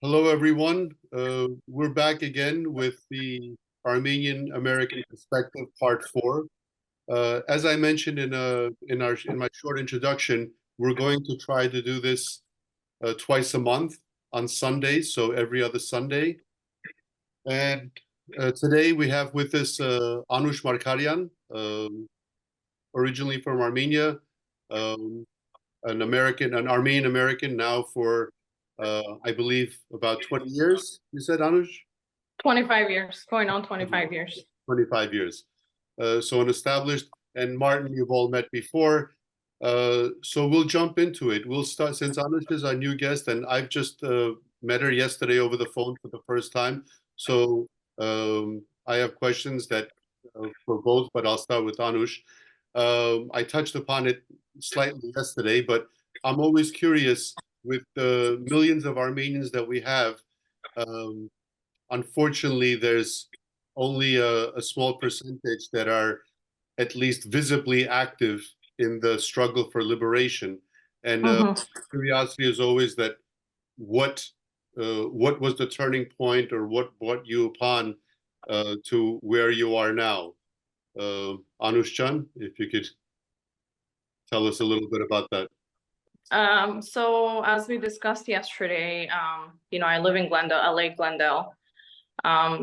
Hello, everyone. We're back again with the Armenian-American Perspective, Part 4. As I mentioned in my short introduction, we're going to try to do this twice a month on Sundays, so every other Sunday. And today we have with us Anush Markaryan, originally from Armenia, an Armenian-American now for I believe about 20 years, you said, Anush? 25 years, going on 25 years. 25 years. So an established, and Martin, you've all met before. So we'll jump into it. We'll start, since Anush is our new guest, and I've just met her yesterday over the phone for the first time. So I have questions that for both, but I'll start with Anush. I touched upon it slightly yesterday, but I'm always curious with the millions of Armenians that we have. Unfortunately, there's only a small percentage that are at least visibly active in the struggle for liberation. And curiosity is always that what was the turning point, or what brought you upon to where you are now? Anushchan, if you could tell us a little bit about that. So as we discussed yesterday, I live in Glendale, LA, Glendale.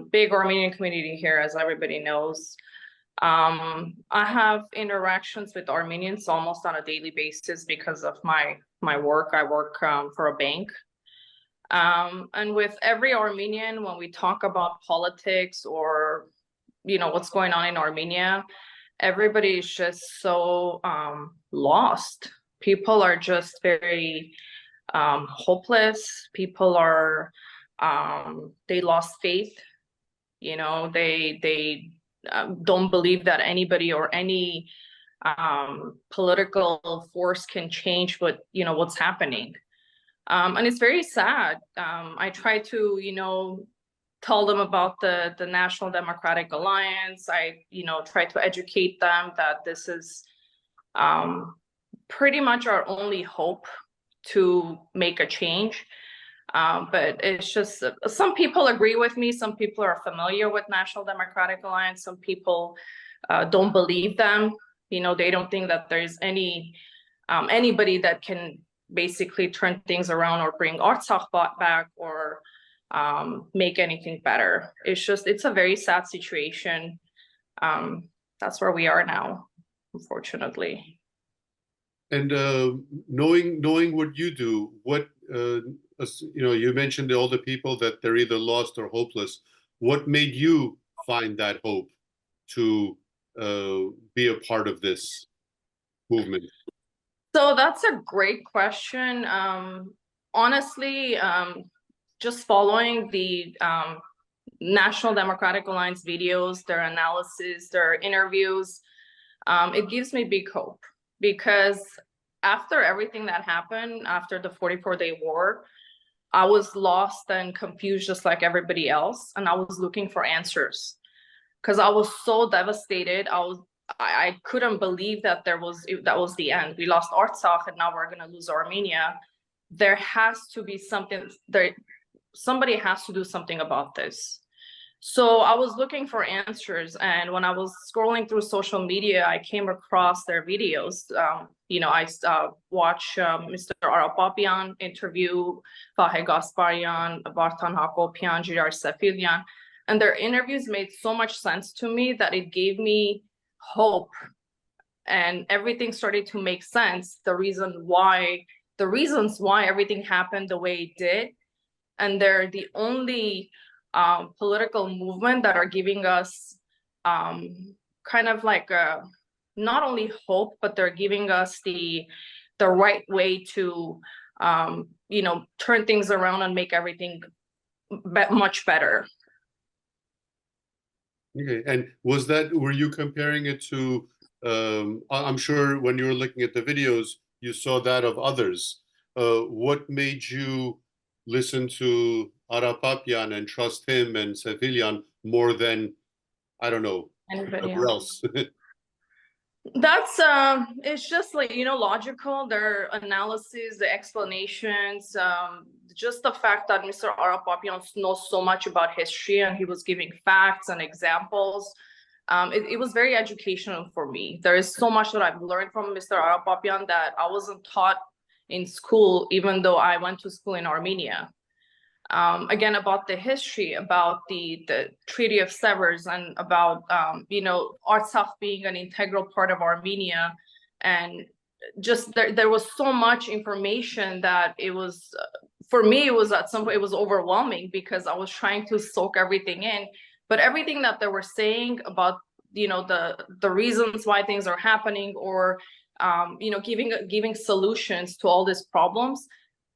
Big Armenian community here, as everybody knows. I have interactions with Armenians almost on a daily basis because of my work. I work for a bank. And with every Armenian, when we talk about politics or, what's going on in Armenia, everybody is just so lost. People are just very hopeless. People are, they lost faith. They don't believe that anybody or any political force can change what's happening. And it's very sad. I try to, tell them about the National Democratic Alliance. I, try to educate them that this is pretty much our only hope to make a change. But it's just, some people agree with me. Some people are familiar with National Democratic Alliance. Some people don't believe them. They don't think that there's anybody that can basically turn things around or bring Artsakh back or make anything better. It's a very sad situation. That's where we are now, unfortunately. And knowing what you do, what you mentioned all the people that they're either lost or hopeless. What made you find that hope to be a part of this movement? So that's a great question. Honestly, just following the National Democratic Alliance videos, their analysis, their interviews, it gives me big hope. Because after everything that happened, after the 44-day war, I was lost and confused just like everybody else. And I was looking for answers because I was so devastated. I couldn't believe that that was the end. We lost Artsakh and now we're going to lose Armenia. There has to be something there. Somebody has to do something about this. So I was looking for answers, and when I was scrolling through social media, I came across their videos. I watched Mr. Arapapyan interview Vahe Gasparyan, Vartan Hakopian, Jirar Sefilian, and their interviews made so much sense to me that it gave me hope, and everything started to make sense. The reasons why everything happened the way it did, and they're the only political movement that are giving us kind of like not only hope, but they're giving us the right way to turn things around and make everything much better. Okay, and were you comparing it to, I'm sure when you were looking at the videos, you saw that of others. What made you listen to Arapapyan and trust him and Sefilian more than, I don't know, anybody else? That's it's just like, you know, logical, their analysis, the explanations, just the fact that Mr. Arapapian knows so much about history and he was giving facts and examples. It was very educational for me. There is so much that I've learned from Mr. Arapapian that I wasn't taught in school, even though I went to school in Armenia. Again, about the history, about the Treaty of Sevres, and about, you know, Artsakh being an integral part of Armenia. And just there was so much information that it was, for me, it was at some point, it was overwhelming because I was trying to soak everything in. But everything that they were saying about, you know, the reasons why things are happening, or, you know, giving solutions to all these problems,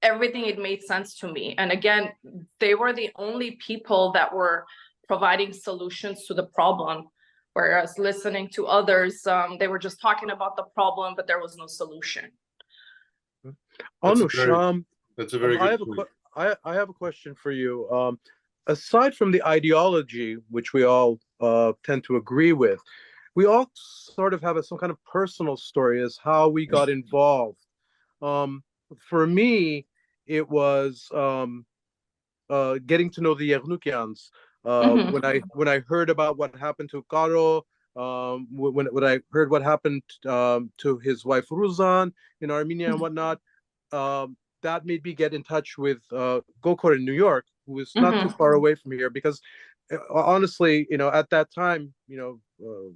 everything, it made sense to me. And again, they were the only people that were providing solutions to the problem, whereas listening to others, they were just talking about the problem, but there was no solution. Anush, that's a very good point. I have a question for you. Aside from the ideology, which we all tend to agree with, we all sort of have some kind of personal story as how we got involved. For me, it was getting to know the Yernukians. When I heard about what happened to Karo, when I heard what happened to his wife Ruzan in Armenia and whatnot, that made me get in touch with Gokor in New York, who is not too far away from here, because honestly, you know, at that time, you know,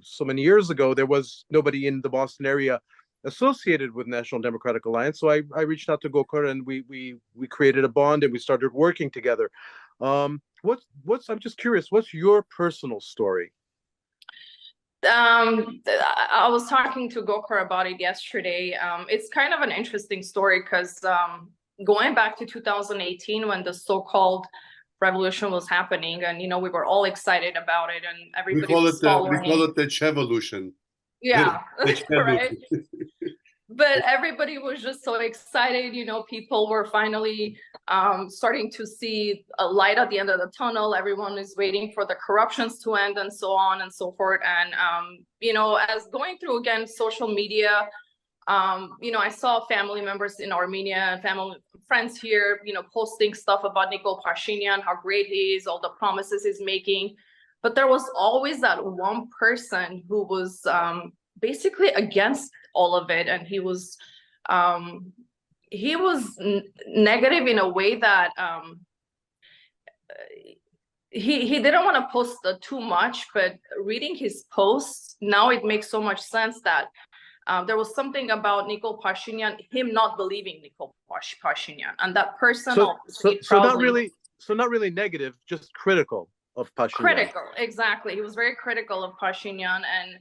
so many years ago, there was nobody in the Boston area associated with National Democratic Alliance. So I reached out to Gokor, and we created a bond, and we started working together. I'm just curious, what's your personal story? I was talking to Gokor about it yesterday. It's kind of an interesting story because going back to 2018, when the so-called revolution was happening, and, you know, we were all excited about it, and everybody was following. We call it the Chevolution. Yeah, right. But everybody was just so excited, you know, people were finally starting to see a light at the end of the tunnel. Everyone is waiting for the corruptions to end, and so on and so forth. And, you know, as going through, again, social media, you know, I saw family members in Armenia, family friends here, you know, posting stuff about Nikol Pashinyan, how great he is, all the promises he's making. But there was always that one person who was basically against all of it, and he was negative in a way that he didn't want to post too much. But reading his posts now, it makes so much sense that there was something about Nikol Pashinyan, him not believing Nikol Pashinyan, and that person. So not really negative, just critical of Pashinyan. Critical, exactly. He was very critical of Pashinyan, and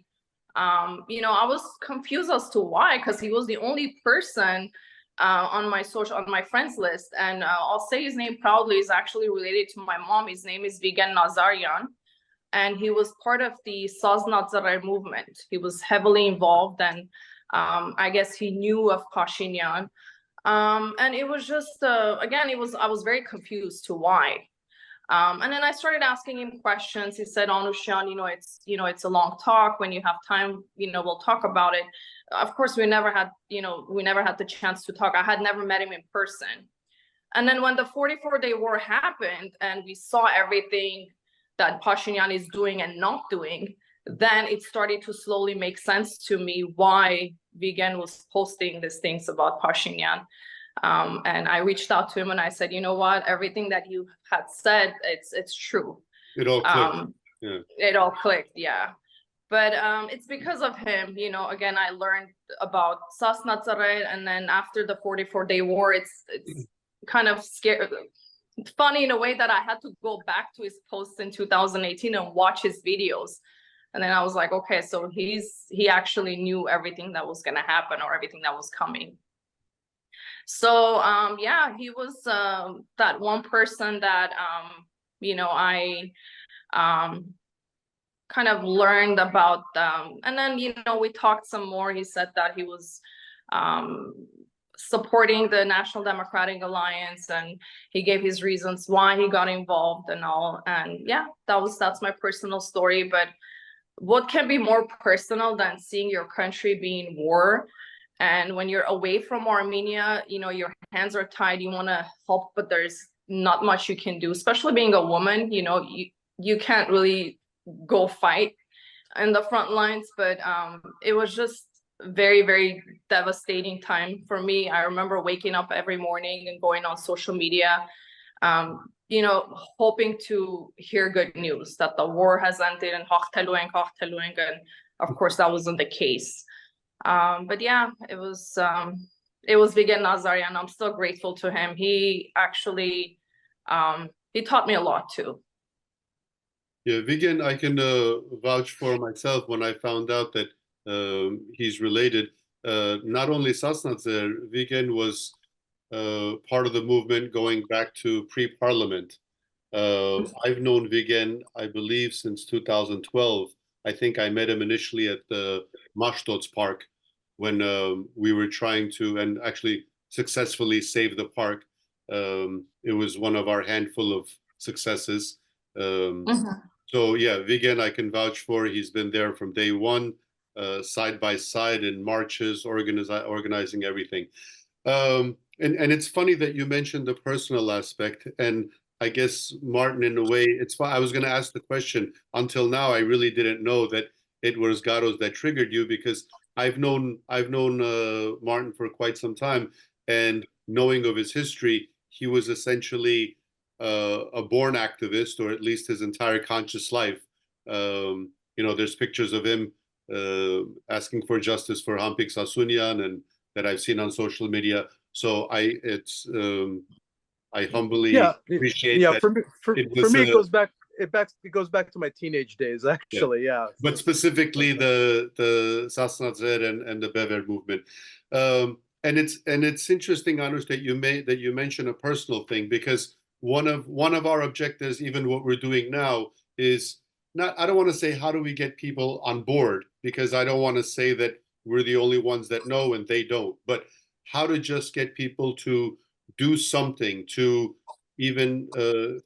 you know, I was confused as to why, because he was the only person on my friends list, and I'll say his name proudly, is actually related to my mom. His name is Vigen Nazaryan, and he was part of the Sasna Tsrer movement. He was heavily involved, and I guess he knew of Pashinyan, and it was just again, I was very confused to why. And then I started asking him questions. He said, Anushan, it's a long talk. When you have time, we'll talk about it. Of course, we never had the chance to talk. I had never met him in person. And then when the 44-day war happened and we saw everything that Pashinyan is doing and not doing, then it started to slowly make sense to me why Vigen was posting these things about Pashinyan. And I reached out to him and I said, you know what, everything that you had said, it's true. It all clicked. Yeah. It all clicked, yeah. But it's because of him, again, I learned about Sasna Tsrer, and then after the 44-day war, it's kind of scary, funny in a way that I had to go back to his posts in 2018 and watch his videos. And then I was like, okay, so he actually knew everything that was going to happen or everything that was coming. So, yeah, he was that one person that, I kind of learned about. And then, we talked some more. He said that he was supporting the National Democratic Alliance, and he gave his reasons why he got involved and all. And yeah, that's my personal story. But what can be more personal than seeing your country be in war? And when you're away from Armenia, you know, your hands are tied, you want to help, but there's not much you can do, especially being a woman. You know, you can't really go fight in the front lines, but it was just very, very devastating time for me. I remember waking up every morning and going on social media, you know, hoping to hear good news that the war has ended and of course that wasn't the case. But yeah, it was Vigen Nazarian. I'm still grateful to him. He actually he taught me a lot too. Yeah, Vigen, I can vouch for myself when I found out that he's related. Not only Sasna Tsrer, Vigen was part of the movement going back to pre-parliament. I've known Vigen, I believe, since 2012. I think I met him initially at the Mashtots Park when we were trying to, and actually successfully save the park. It was one of our handful of successes. So yeah, Vigen I can vouch for. He's been there from day one, side by side in marches, organizing everything. And it's funny that you mentioned the personal aspect. And I guess, Martin, in a way, it's fine. I was going to ask the question. Until now, I really didn't know that it was Garos that triggered you, because I've known Martin for quite some time, and knowing of his history, he was essentially a born activist, or at least his entire conscious life. You know, there's pictures of him asking for justice for Hampik Sasunyan, and that I've seen on social media. So I humbly appreciate that. For me, it goes back. It goes back to my teenage days, actually. Yeah. But specifically the Sasna Tsrer and the BEVER movement. And it's interesting, Anush, that you mention a personal thing, because one of our objectives, even what we're doing now, is not, I don't want to say how do we get people on board, because I don't want to say that we're the only ones that know and they don't, but how to just get people to do something, to even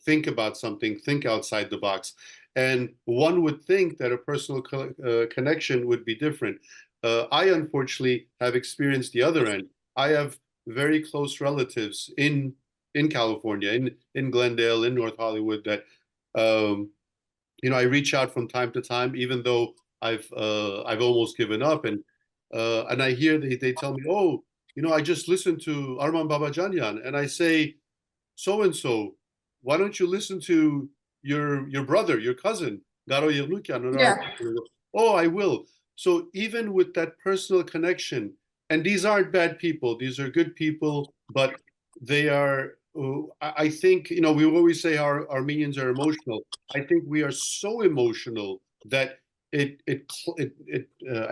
think about something, think outside the box. And one would think that a personal connection would be different. I unfortunately have experienced the other end. I have very close relatives in California, in Glendale, in North Hollywood, that you know, I reach out from time to time, even though I've almost given up, and I hear they tell me, oh, you know, I just listened to Arman Babajanyan, and I say, so and so, why don't you listen to your brother, your cousin, Garo Yerlukyan? Yeah. Oh, I will. So even with that personal connection, and these aren't bad people, these are good people, but they are, I think, you know, we always say our Armenians are emotional. I think we are so emotional that I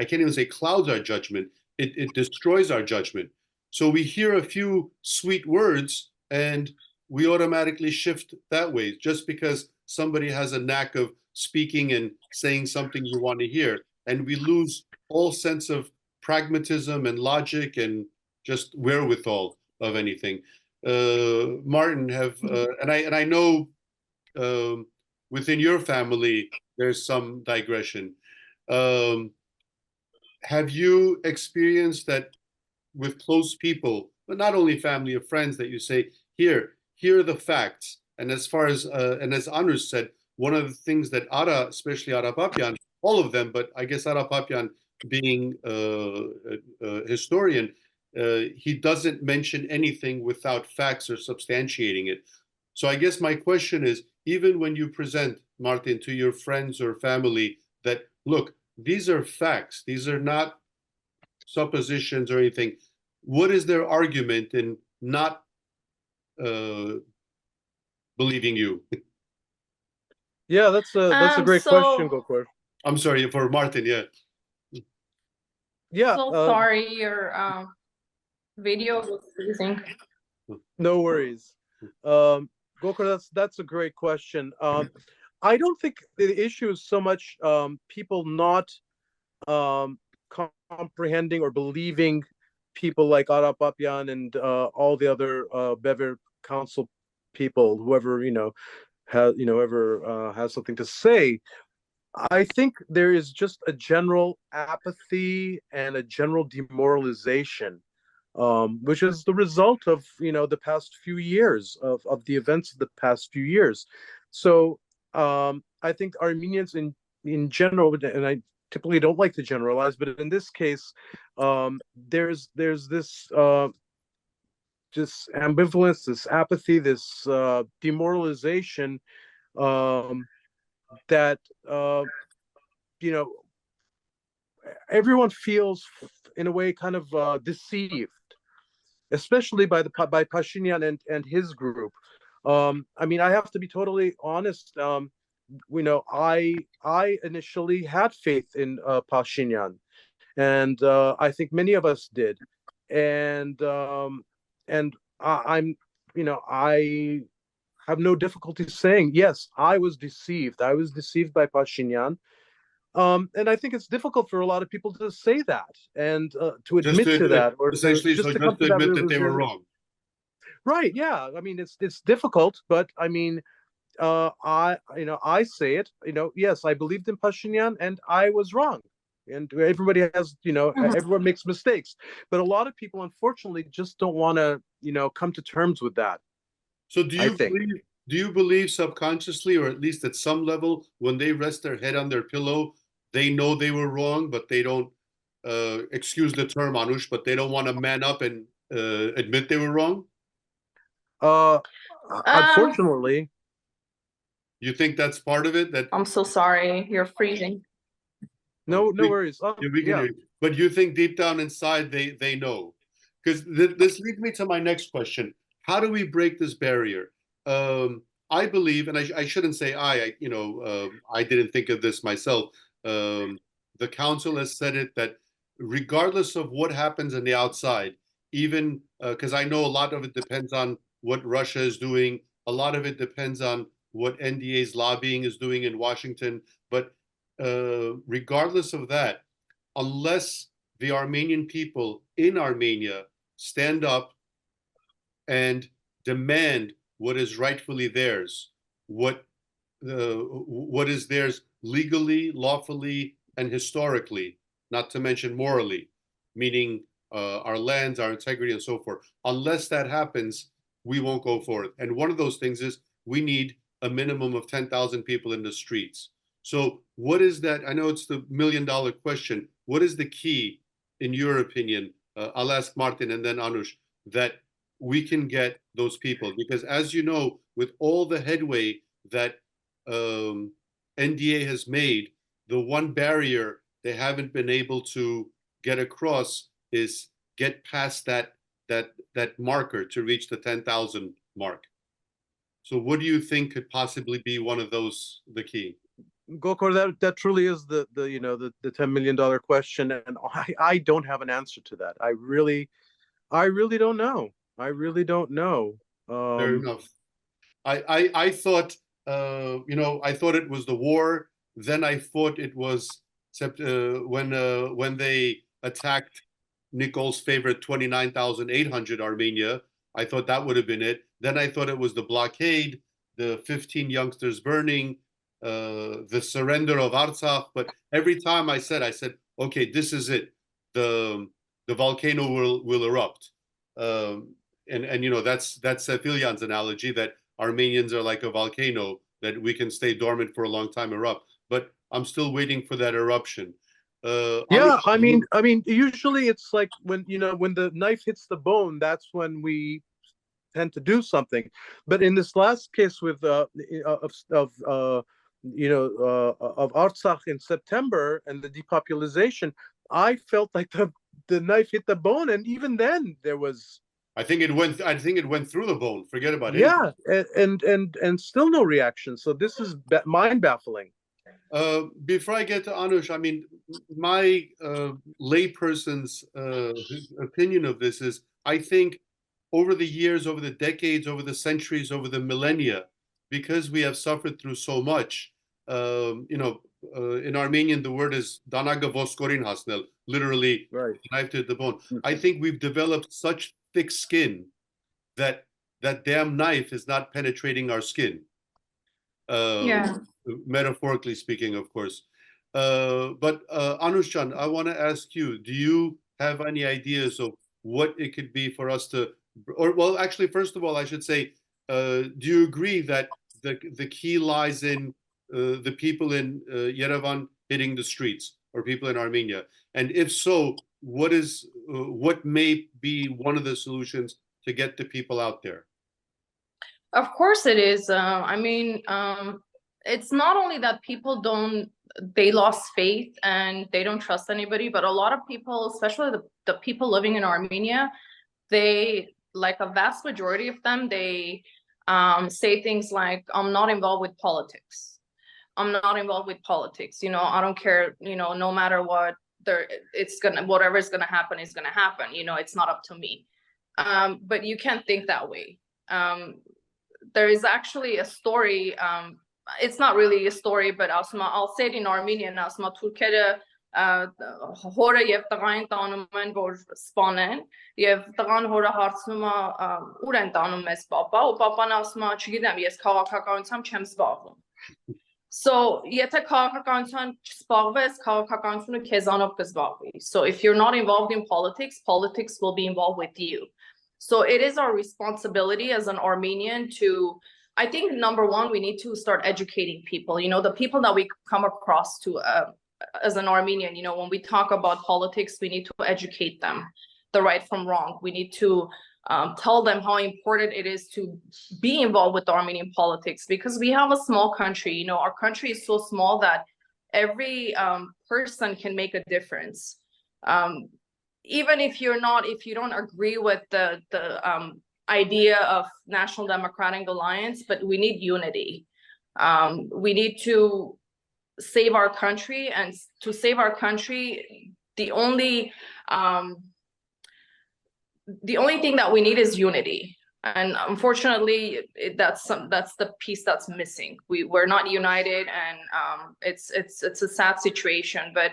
can't even say clouds our judgment. It destroys our judgment. So we hear a few sweet words and we automatically shift that way, just because somebody has a knack of speaking and saying something you want to hear. And we lose all sense of pragmatism and logic and just wherewithal of anything. Martin, and I know within your family there's some digression. Have you experienced that with close people, but not only family or friends, that you say, here are the facts? And as far as and as Anush said, one of the things that Ara, especially Ara Papian, all of them, but I guess Ara Papian being a historian, he doesn't mention anything without facts or substantiating it. So I guess my question is, even when you present, Martin, to your friends or family that, look, these are facts, these are not suppositions or anything, what is their argument in not believing you? Yeah, that's a great question, Gokor. I'm sorry, for Martin, yeah. Yeah. So sorry, your video was freezing. No worries. Gokor, that's a great question. I don't think the issue is so much people not comprehending or believing people like Ara Papian and all the other BEVER council people, whoever has something to say. I think there is just a general apathy and a general demoralization, which is the result of, the past few years of the events of the past few years. So I think Armenians in general, and I typically don't like to generalize, but in this case, there's this just ambivalence, this apathy, this demoralization, that everyone feels in a way kind of deceived, especially by Pashinyan and his group. I mean, I have to be totally honest. I initially had faith in Pashinyan, and I think many of us did, and I have no difficulty saying, yes, I was deceived. I was deceived by Pashinyan. And I think it's difficult for a lot of people to say that and to admit to that, or essentially, just to come to admit that they were wrong. Right? Yeah. I mean, it's difficult, but I mean, I say it. Yes, I believed in Pashinyan, and I was wrong. And everybody has, everyone makes mistakes, but a lot of people, unfortunately, just don't want to, come to terms with that. So do you believe subconsciously, or at least at some level, when they rest their head on their pillow, they know they were wrong, but they don't, excuse the term, Anush, but they don't want to man up and admit they were wrong? Unfortunately. You think that's part of it? That I'm so sorry, you're freezing. No worries. Yeah. But you think deep down inside they know? Because this leads me to my next question. How do we break this barrier? I believe, and I shouldn't say I didn't think of this myself. The council has said it, that regardless of what happens on the outside, even because I know a lot of it depends on what Russia is doing, a lot of it depends on what NDA's lobbying is doing in Washington, but regardless of that, unless the Armenian people in Armenia stand up and demand what is rightfully theirs, what is theirs legally, lawfully, and historically, not to mention morally, meaning our lands, our integrity, and so forth. Unless that happens, we won't go forward. And one of those things is we need a minimum of 10,000 people in the streets. So what is that? I know it's the million-dollar question. What is the key, in your opinion? I'll ask Martin and then Anush, that we can get those people, because as you know, with all the headway that NDA has made, the one barrier they haven't been able to get across is get past that marker to reach the 10,000 mark. So what do you think could possibly be one of those, the key? Gokor, that truly is the $10 million question, and I don't have an answer to that. I really don't know. I really don't know. Fair enough. I thought, I thought it was the war. Then I thought it was when they attacked Nicole's favorite 29,800 Armenia. I thought that would have been it. Then I thought it was the blockade, the 15 youngsters burning, the surrender of Artsakh. But every time I said, okay, this is it. The volcano will erupt. And that's Sefilyan's analogy, that Armenians are like a volcano, that we can stay dormant for a long time, erupt. But I'm still waiting for that eruption. Yeah, I mean, usually it's like when the knife hits the bone, that's when we tend to do something. But in this last case with of Artsakh in September and the depopulation, I felt like the knife hit the bone, and even then there was. I think it went through the bone. Forget about it. Yeah, and still no reaction. So this is mind baffling. Before I get to Anush, I mean, my layperson's opinion of this is, I think over the years, over the decades, over the centuries, over the millennia, because we have suffered through so much, in Armenian, the word is danaga voskorin hasnel, literally, right, knife to the bone. I think we've developed such thick skin that damn knife is not penetrating our skin. Yeah. Metaphorically speaking, of course. But Anushchan, I want to ask you, do you have any ideas of what it could be for us to, or well, actually, first of all, I should say, do you agree that the key lies in the people in Yerevan hitting the streets, or people in Armenia? And if so, what may be one of the solutions to get the people out there? Of course it is. I mean, it's not only that people they lost faith and they don't trust anybody, but a lot of people, especially the people living in Armenia, they, like a vast majority of them, they say things like, I'm not involved with politics. I'm not involved with politics. You know, I don't care, you know, no matter what, whatever is gonna happen is gonna happen. You know, it's not up to me. But you can't think that way. There is actually a story, it's not really a story, but I'll say it in Armenian. Ասում թուրքերը հորը եւ տղային տանում են որ սպանեն եւ տղան հորը հարցնում է ուր են տանում մեզ պապա ու պապան ասում է չգիտեմ ես քաղաքականությամբ չեմ զբաղվում. So եթե քաղաքականությամբ չզբաղվես քաղաքականությունը քեզանով կզբաղվի. So if you're not involved in politics, politics will be involved with you. So it is our responsibility as an Armenian to, I think, number one, we need to start educating people. You know, the people that we come across to as an Armenian, you know, when we talk about politics, we need to educate them, the right from wrong. We need to tell them how important it is to be involved with Armenian politics, because we have a small country. You know, our country is so small that every person can make a difference. Even if you don't agree with the idea of National Democratic Alliance, but we need unity. We need to save our country, and to save our country, the only thing that we need is unity. And unfortunately, that's the piece that's missing. We're not united, and it's a sad situation. But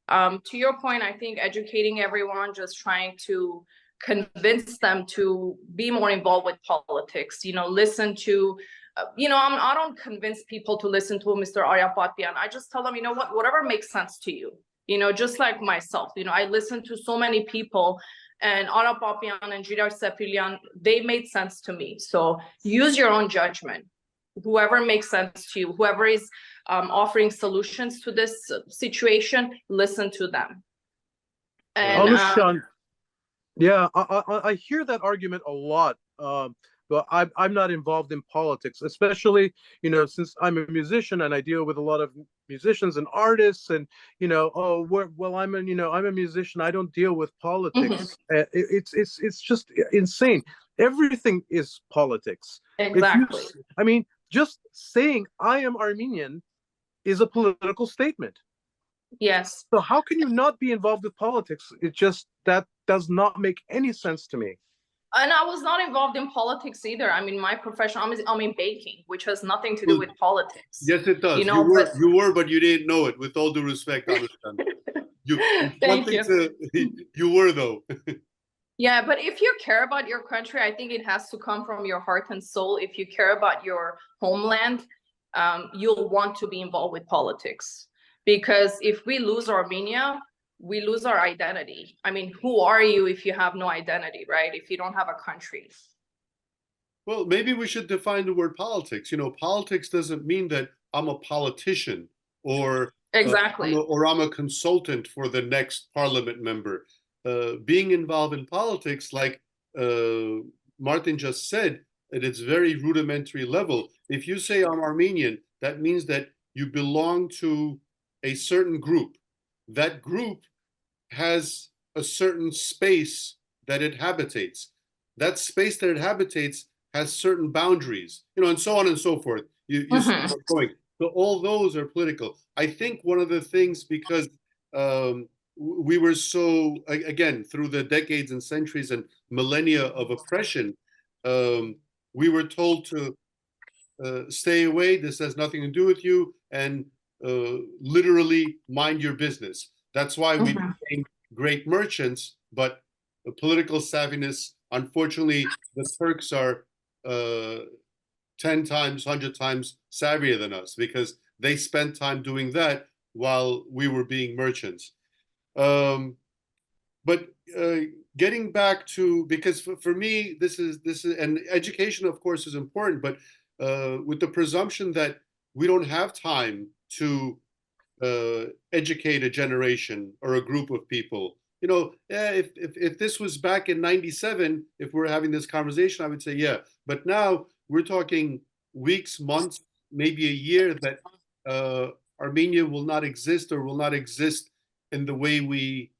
to your point, I think educating everyone, just trying to convince them to be more involved with politics, you know, listen to, you know, I don't convince people to listen to Mr. Aryapatyan. I just tell them, you know what, whatever makes sense to you, you know, just like myself, you know, I listen to so many people, and Aryapatyan and Jirar Sepilian, they made sense to me. So use your own judgment. Whoever makes sense to you, whoever is offering solutions to this situation, listen to them. And yeah, I hear that argument a lot. But I'm not involved in politics, especially, you know, since I'm a musician and I deal with a lot of musicians and artists, and, you know, I'm a musician, I don't deal with politics. It's just insane. Everything is politics. Exactly. I mean, just saying I am Armenian is a political statement. Yes. So how can you not be involved with politics? That does not make any sense to me. And I was not involved in politics either. I mean, my profession, I'm in baking, which has nothing to do with politics. Yes, it does. You know, you were, but you didn't know it. With all due respect, I understand. You were though. Yeah, but if you care about your country, I think it has to come from your heart and soul. If you care about your homeland, you'll want to be involved with politics. Because if we lose Armenia, we lose our identity. I mean, who are you if you have no identity, right? If you don't have a country. Well, maybe we should define the word politics. You know, politics doesn't mean that I'm a politician or exactly, or I'm a consultant for the next parliament member. Being involved in politics, like Martin just said, at its very rudimentary level, if you say I'm Armenian, that means that you belong to a certain group. That group has a certain space that it habitates. That space that it habitates has certain boundaries, you know, and so on and so forth. You see where I'm going. So all those are political. I think one of the things, because we were so, again, through the decades and centuries and millennia of oppression, we were told to stay away. This has nothing to do with you, and literally mind your business. That's why we became great merchants, but the political savviness, unfortunately, the Turks are 10 times, 100 times savvier than us because they spent time doing that while we were being merchants. But getting back to, because for me, this is, and education, of course, is important, but with the presumption that we don't have time to educate a generation or a group of people. You know, if this was back in 97, if we're having this conversation, I would say, yeah. But now we're talking weeks, months, maybe a year that Armenia will not exist or will not exist in the way we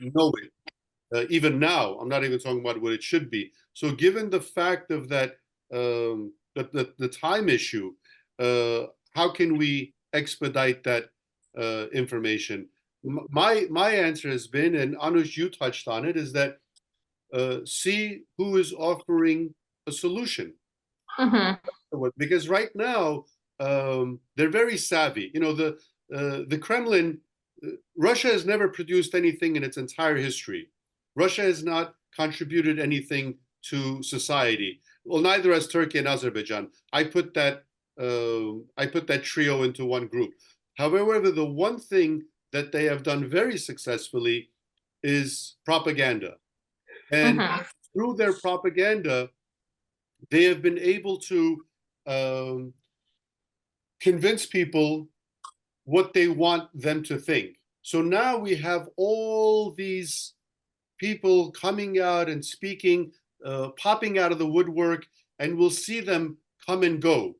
know it. Even now, I'm not even talking about what it should be. So given the fact of that, the time issue, how can we expedite that information? My answer has been, and Anush, you touched on it, is that see who is offering a solution. Because right now they're very savvy. You know, the Kremlin, Russia has never produced anything in its entire history. Russia has not contributed anything to society. Well, neither has Turkey and Azerbaijan. I put that trio into one group. However, the one thing that they have done very successfully is propaganda. And through their propaganda, they have been able to convince people what they want them to think. So now we have all these people coming out and speaking, popping out of the woodwork, and we'll see them come and go.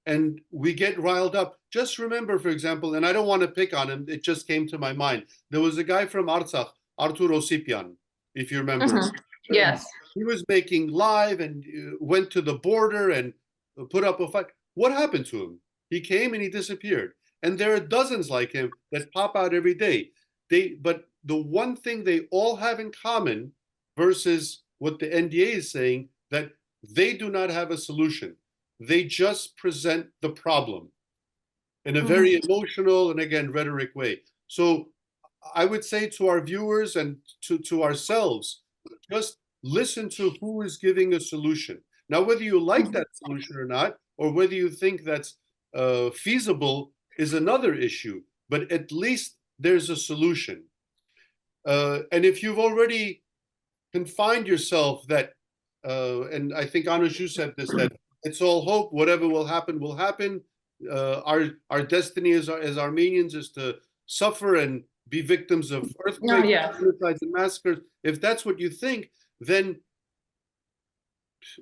And we get riled up. Just remember, for example, and I don't want to pick on him, it just came to my mind. There was a guy from Artsakh, Artur Osipyan, if you remember. Yes. He was making live and went to the border and put up a fight. What happened to him? He came and he disappeared. And there are dozens like him that pop out every day. But the one thing they all have in common versus what the NDA is saying, that they do not have a solution. They just present the problem in a very emotional and, again, rhetoric way. So I would say to our viewers and to ourselves, just listen to who is giving a solution. Now, whether you like that solution or not, or whether you think that's feasible is another issue, but at least there's a solution. And if you've already confined yourself that, and I think Anush, you said this, that it's all hope, whatever will happen, will happen. Our destiny as Armenians is to suffer and be victims of earthquakes, genocides, and massacres. If that's what you think, then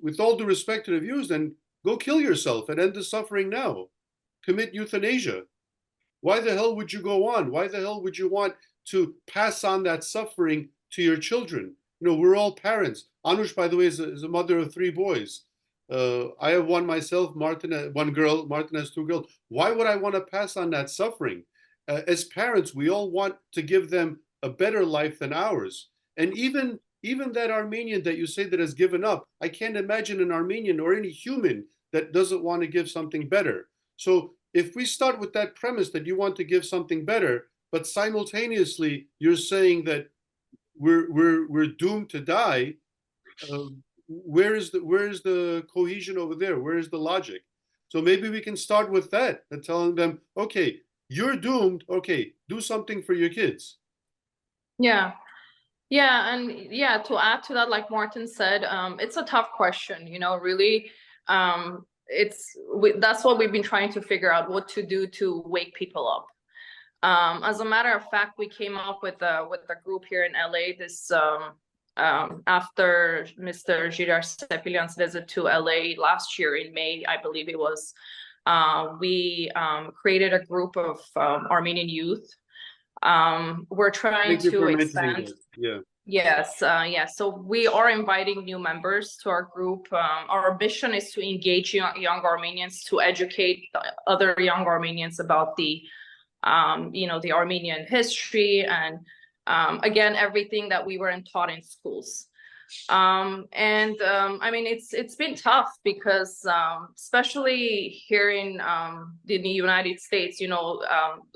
with all due respect to the viewers, then go kill yourself and end the suffering now. Commit euthanasia. Why the hell would you go on? Why the hell would you want to pass on that suffering to your children? You know, we're all parents. Anush, by the way, is a mother of 3 boys. I have one myself, Martin, one girl, Martin has 2 girls. Why would I want to pass on that suffering? As parents, we all want to give them a better life than ours. And even that Armenian that you say that has given up, I can't imagine an Armenian or any human that doesn't want to give something better. So if we start with that premise that you want to give something better, but simultaneously you're saying that we're doomed to die, where is the cohesion over there? Where is the logic? So maybe we can start with that and telling them, okay, you're doomed. Okay, do something for your kids. Yeah. Yeah, and yeah, to add to that, like Martin said, it's a tough question, you know, really. That's what we've been trying to figure out, what to do to wake people up. As a matter of fact, we came up with a group here in LA this after Mr. Girar Sepilyan's visit to LA last year in May, I believe it was. We created a group of Armenian youth. We're trying to expand. Yeah. Yes, yes. So we are inviting new members to our group. Our mission is to engage young Armenians, to educate other young Armenians about the, you know, the Armenian history and, again, everything that we weren't taught in schools. I mean, it's been tough because, especially here in the United States, you know,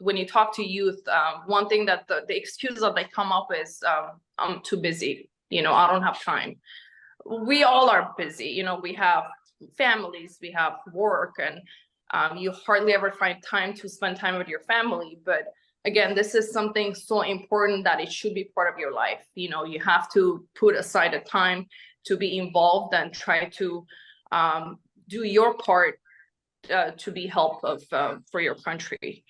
when you talk to youth, one thing that the excuse that they come up is, I'm too busy, you know, I don't have time. We all are busy, you know, we have families, we have work, and you hardly ever find time to spend time with your family. But again, this is something so important that it should be part of your life. You know, you have to put aside a time to be involved and try to do your part to be helpful for your country.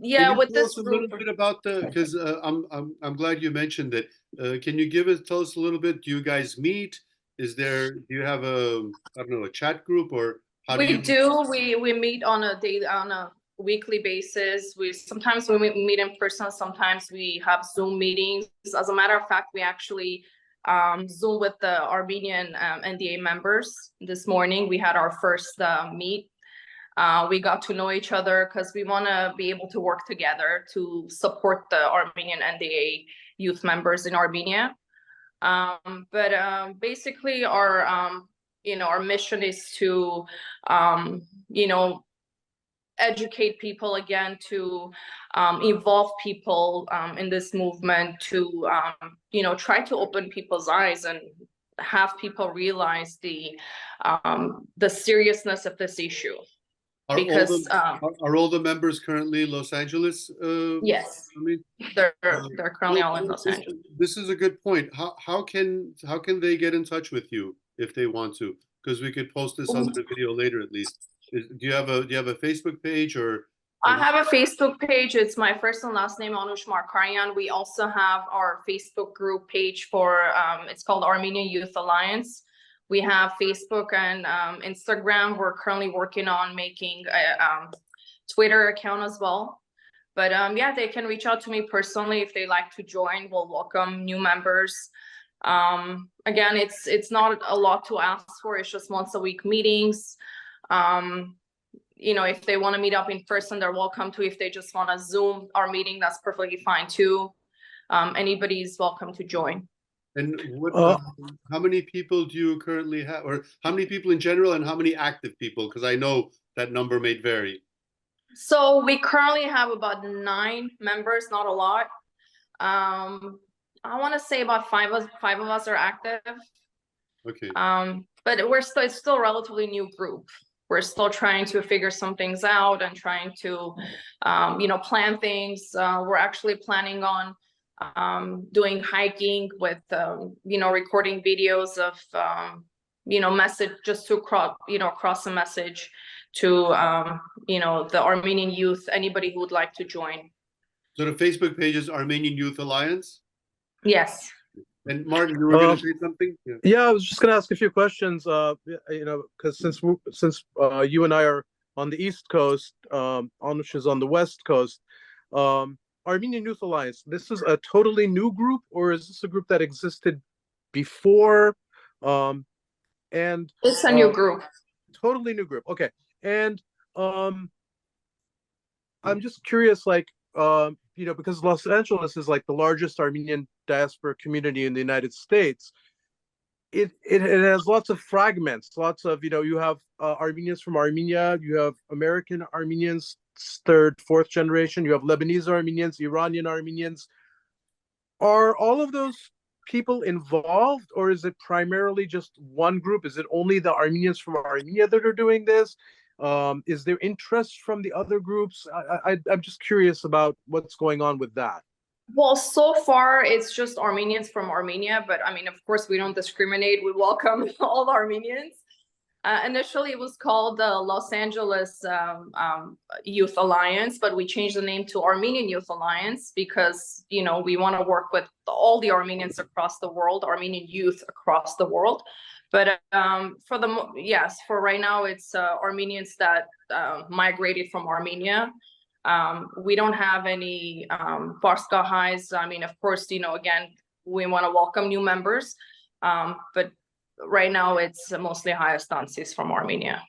Yeah, with this a little bit about because I'm glad you mentioned it. Can you tell us a little bit? Do you guys meet? Do you have a, I don't know, a chat group, or how do you? We meet on a weekly basis. Sometimes we meet in person, sometimes we have Zoom meetings. As a matter of fact, we actually Zoom with the Armenian NDA members this morning. We had our first meet. We got to know each other because we want to be able to work together to support the Armenian NDA youth members in Armenia. Basically our mission is to educate people again, to involve people in this movement, to try to open people's eyes and have people realize the seriousness of this issue. Are all the members currently Los Angeles? Yes, I mean, they're currently all in Los Angeles. This is a good point. How can they get in touch with you if they want to? Because we could post this on the video later, at least. Do you have a Facebook page, or? I have a Facebook page. It's my first and last name, Anush Markaryan. We also have our Facebook group page for it's called Armenian Youth Alliance. We have Facebook and Instagram. We're currently working on making a Twitter account as well. But yeah, they can reach out to me personally if they like to join. We'll welcome new members. Again, it's not a lot to ask for. It's just once a week meetings. If they want to meet up in person, they're welcome to. If they just want to Zoom our meeting, that's perfectly fine too. Anybody's welcome to join. And how many people do you currently have, or how many people in general, and how many active people? Because I know that number may vary. So we currently have about 9 members, not a lot. I want to say about five of us are active. Okay. But it's still a relatively new group. We're still trying to figure some things out and trying to, plan things. We're actually planning on doing hiking with, recording videos of, message, just to cross a message to, the Armenian youth, anybody who would like to join. So the Facebook page is Armenian Youth Alliance? Yes. And Martin, you were going to say something? Yeah, I was just going to ask a few questions, because since you and I are on the East Coast, Anush is on the West Coast, Armenian Youth Alliance, this is a totally new group, or is this a group that existed before? And it's a new group. Totally new group. Okay. And I'm just curious, because Los Angeles is like the largest Armenian diaspora community in the United States, it has lots of fragments, lots of, you have Armenians from Armenia, you have American Armenians, 3rd, 4th generation, you have Lebanese Armenians, Iranian Armenians. Are all of those people involved, or is it primarily just one group? Is it only the Armenians from Armenia that are doing this? Is there interest from the other groups? I'm just curious about what's going on with that. Well, so far it's just Armenians from Armenia, but I mean, of course, we don't discriminate. We welcome all Armenians. Initially, it was called the Los Angeles Youth Alliance, but we changed the name to Armenian Youth Alliance because, we want to work with all the Armenians across the world, Armenian youth across the world. But for right now, it's Armenians that migrated from Armenia. We don't have any Farska highs. I mean, of course, again, we want to welcome new members, but right now it's mostly higher stances from Armenia.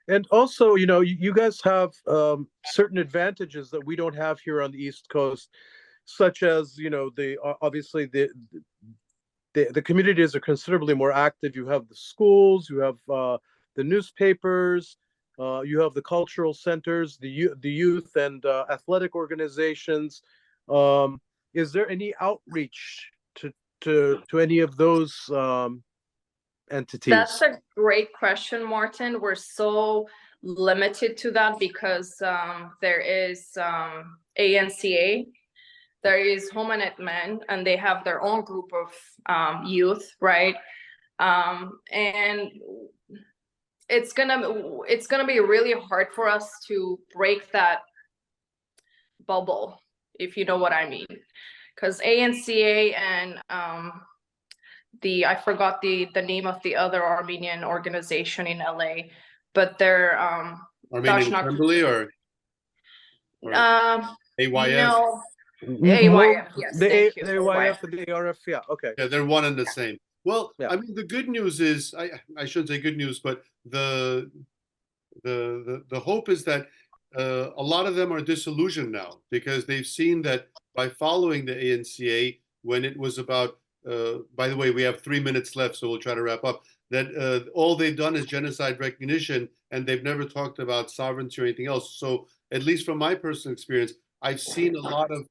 And also, you guys have certain advantages that we don't have here on the East Coast, such as, obviously the communities are considerably more active. You have the schools, you have the newspapers, you have the cultural centers, the youth and athletic organizations. Is there any outreach to any of those entities? That's a great question, Martin. We're so limited to that because there is ANCA, there is Homanet Men, and they have their own group of youth, right? And it's gonna be really hard for us to break that bubble, if you know what I mean, because ANCA and I forgot the name of the other Armenian organization in LA, but they're Armenian Assembly or AYF? No, AYF, yes, thank you. The AYF and the ARF, yeah, okay. Yeah, they're one and the same. Well, Yeah. I mean, the good news is, I shouldn't say good news, but the hope is that a lot of them are disillusioned now because they've seen that by following the ANCA, when it was about, by the way, we have 3 minutes left, so we'll try to wrap up, that all they've done is genocide recognition, and they've never talked about sovereignty or anything else. So at least from my personal experience, I've seen a lot of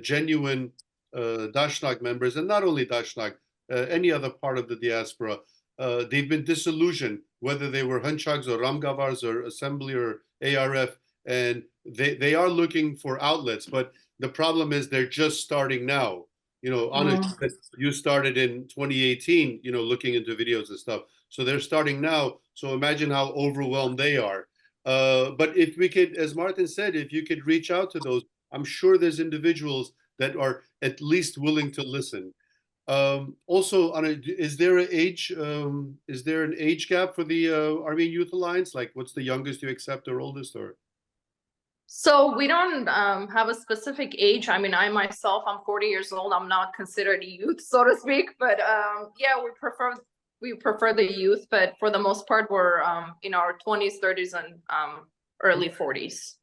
genuine Dashnak members, and not only Dashnak, any other part of the diaspora. They've been disillusioned, whether they were Hunchags or Ramgavars or Assembly or ARF, and they are looking for outlets, but the problem is they're just starting now. You know, honestly, you started in 2018, you know, looking into videos and stuff. So they're starting now. So imagine how overwhelmed they are. But if we could, as Martin said, if you could reach out to those, I'm sure there's individuals that are at least willing to listen. Also, is there an age gap for the Armenian Youth Alliance? Like, what's the youngest you accept or oldest, or? So we don't have a specific age. I mean, I myself, I'm 40 years old. I'm not considered a youth, so to speak. But yeah, we prefer the youth. But for the most part, we're in our 20s, 30s, and early 40s.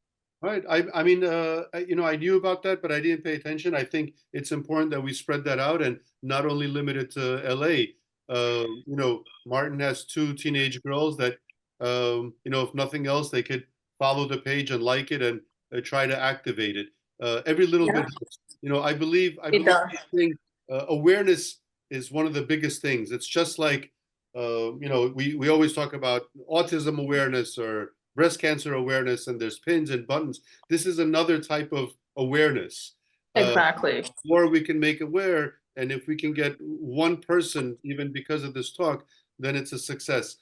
Right. I mean, you know, I knew about that, but I didn't pay attention. I think it's important that we spread that out and not only limit it to LA. You know, Martin has 2 teenage girls that, you know, if nothing else, they could follow the page and like it and try to activate it. Every little bit, you know, I believe awareness is one of the biggest things. It's just like, you know, we always talk about autism awareness or breast cancer awareness, and there's pins and buttons. This is another type of awareness. Exactly. The more we can make aware, and if we can get one person, even because of this talk, then it's a success.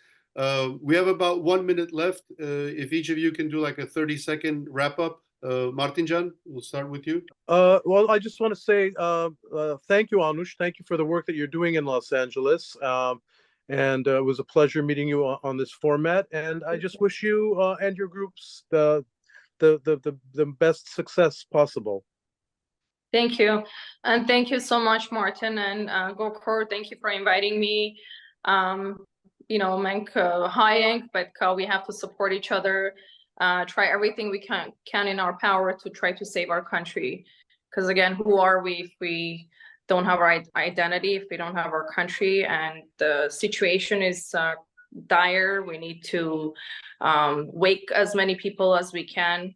We have about 1 minute left. If each of you can do like a 30-second wrap up. Martinjan, we'll start with you. Well, I just want to say thank you, Anush. Thank you for the work that you're doing in Los Angeles. And it was a pleasure meeting you on this format. And I just wish you and your groups the best success possible. Thank you. And thank you so much, Martin and Gokor. Thank you for inviting me. You know, but we have to support each other, try everything we can in our power to try to save our country. Because again, who are we if we don't have our identity, if we don't have our country? And the situation is dire. We need to wake as many people as we can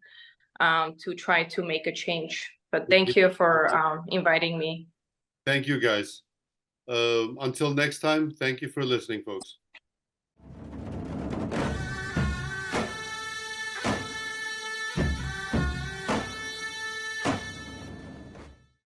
to try to make a change. But thank you for inviting me. Thank you, guys. Until next time, thank you for listening, folks.